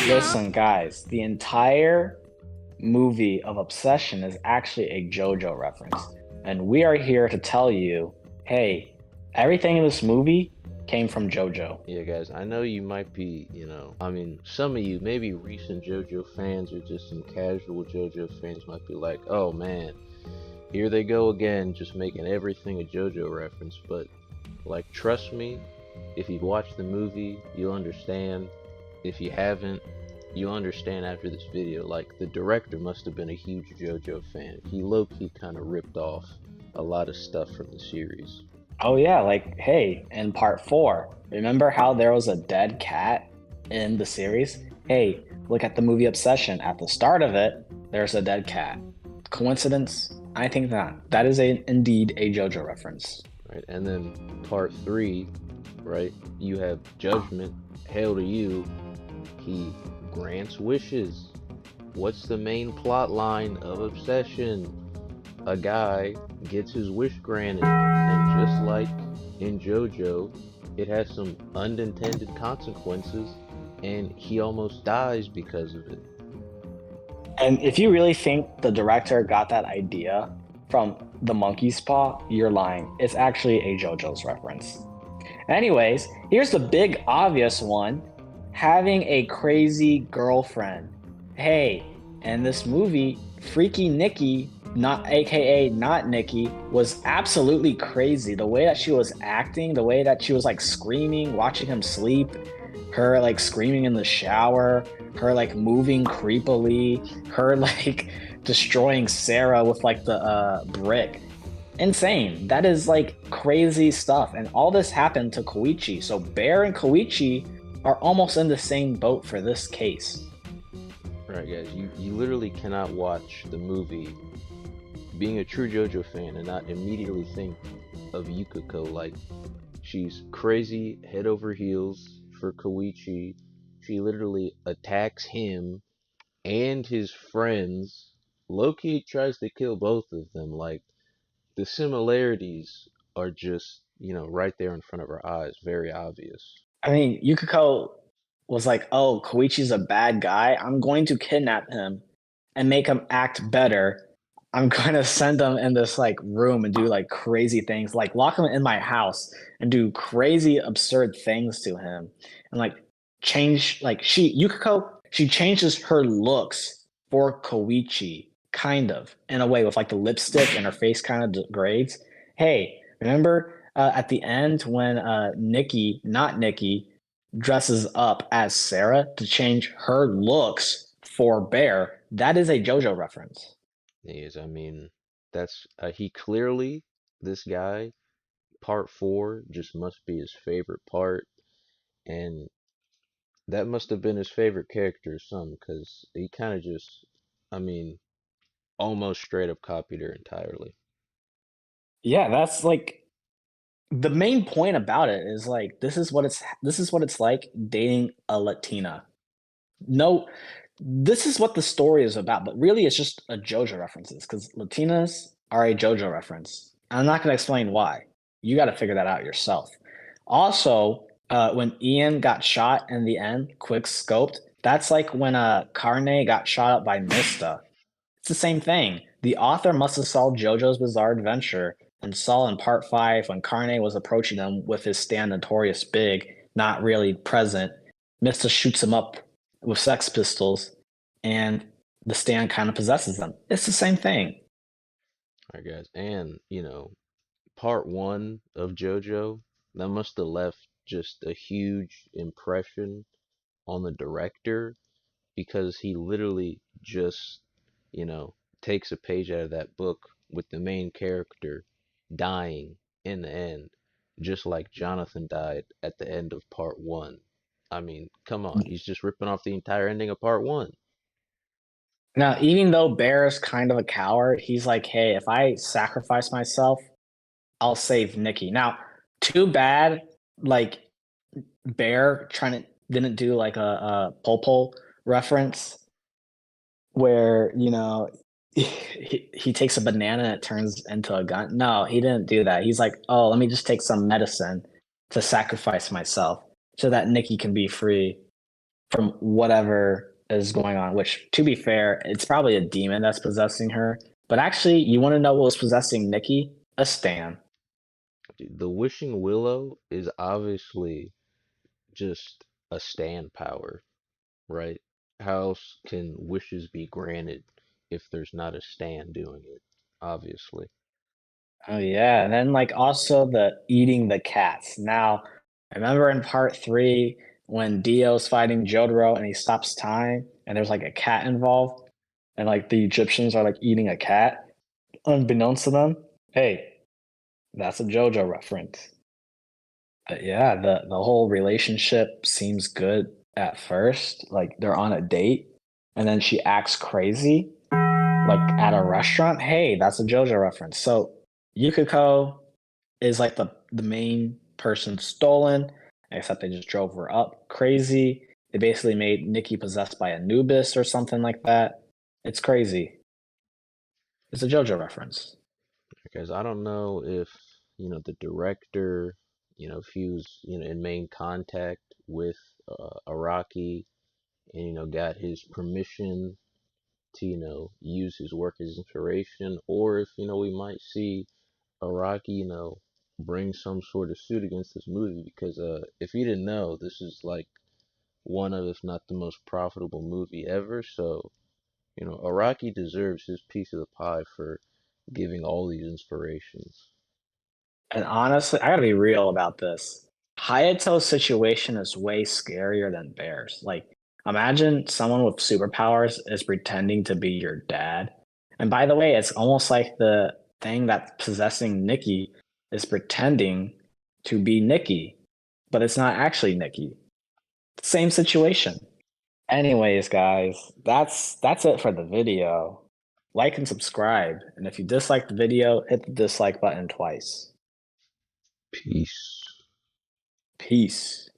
Listen, guys, the entire movie of Obsession is actually a JoJo reference. And we are here to tell you, hey, everything in this movie came from JoJo. Yeah, guys, I know you might be, some of you, maybe recent JoJo fans or just some casual JoJo fans might be like, oh man, here they go again, just making everything a JoJo reference. But, like, trust me, if you've watched the movie, you'll understand. If you haven't, you'll understand after this video. Like, the director must have been a huge JoJo fan. He low-key kind of ripped off a lot of stuff from the series. Oh, yeah, like, hey, in part four, remember how there was a dead cat in the series? Hey, look at the movie Obsession. At the start of it, there's a dead cat. Coincidence? I think not. That is indeed a JoJo reference. Right? And then part three, right? You have Judgment, Hail to You. He grants wishes. What's the main plot line of Obsession? A guy gets his wish granted, and just like in JoJo, it has some unintended consequences, and he almost dies because of it. And if you really think the director got that idea from the monkey's paw, you're lying. It's actually a JoJo's reference. Anyways, here's the big obvious one, having a crazy girlfriend. Hey, in this movie, Freaky Nikki, not AKA not Nikki, was absolutely crazy. The way that she was acting, the way that she was like screaming, watching him sleep, her like screaming in the shower, her like moving creepily, her like destroying Sarah with like the brick. Insane. That is like crazy stuff. And all this happened to Koichi. So Bear and Koichi are almost in the same boat for this case. Right, guys, you literally cannot watch the movie being a true JoJo fan and not immediately think of Yukiko. Like, she's crazy head over heels for Koichi. She literally attacks him and his friends. Loki tries to kill both of them. Like, the similarities are just, right there in front of our eyes, very obvious. I mean, Yukiko was like, oh, Koichi's a bad guy. I'm going to kidnap him and make him act better. I'm going to send him in this like room and do like crazy things, like lock him in my house and do crazy, absurd things to him. And like change, like Yukiko, she changes her looks for Koichi, kind of, in a way with like the lipstick and her face kind of degrades. Hey, remember at the end when Nikki, not Nikki, dresses up as Sarah to change her looks for Bear? That is a JoJo reference. Is, I mean, that's he clearly, this guy, part four just must be his favorite part, and that must have been his favorite character or something, because he kind of just, I mean, almost straight up copied her entirely. Yeah, that's like the main point about it is like this is what it's like dating a Latina. No, this is what the story is about, but really it's just a JoJo references because Latinas are a JoJo reference. I'm not going to explain why. You got to figure that out yourself. Also, when Ian got shot in the end, quick scoped, that's like when Carne got shot up by Mista. It's the same thing. The author must have saw JoJo's Bizarre Adventure and saw in part five when Carne was approaching them with his stand Notorious Big, not really present. Mista shoots him up with Sex Pistols, and the stand kind of possesses them. It's the same thing. All right, guys, and part one of JoJo, that must have left just a huge impression on the director because he literally just, you know, takes a page out of that book with the main character dying in the end, just like Jonathan died at the end of part one. I mean, come on, he's just ripping off the entire ending of part one. Now, even though Bear is kind of a coward, he's like, hey, if I sacrifice myself, I'll save Nikki. Now, too bad, like, Bear trying to didn't do like a Popo reference where he takes a banana and it turns into a gun. No, he didn't do that. He's like, oh, let me just take some medicine to sacrifice myself so that Nikki can be free from whatever is going on, which to be fair, it's probably a demon that's possessing her. But actually, you want to know what was possessing Nikki? A Stan. Dude, the wishing willow is obviously just a stand power, right? How else can wishes be granted if there's not a stand doing it? Obviously. Oh yeah, and then like also the eating the cats. Now, I remember in part three when Dio's fighting Jotaro and he stops time and there's like a cat involved, and like the Egyptians are like eating a cat, unbeknownst to them. Hey, that's a JoJo reference. But yeah, the whole relationship seems good at first. Like they're on a date, and then she acts crazy, like at a restaurant. Hey, that's a JoJo reference. So Yukiko is like the main person stolen, except they just drove her up crazy. They basically made Nikki possessed by Anubis or something like that. It's crazy. It's a JoJo reference. Because I don't know if, the director, if he was, in main contact with Araki and, got his permission to, use his work as inspiration, or if, we might see Araki, bring some sort of suit against this movie because if you didn't know, this is like one of, if not the most profitable movie ever. So, Araki deserves his piece of the pie for giving all these inspirations. And honestly, I gotta be real about this. Hayato's situation is way scarier than Bear's. Like, imagine someone with superpowers is pretending to be your dad. And by the way, it's almost like the thing that's possessing Nikki is pretending to be Nikki, but it's not actually Nikki. Same situation. Anyways, guys, that's it for the video. Like and subscribe. And if you dislike the video, hit the dislike button twice. Peace. Peace.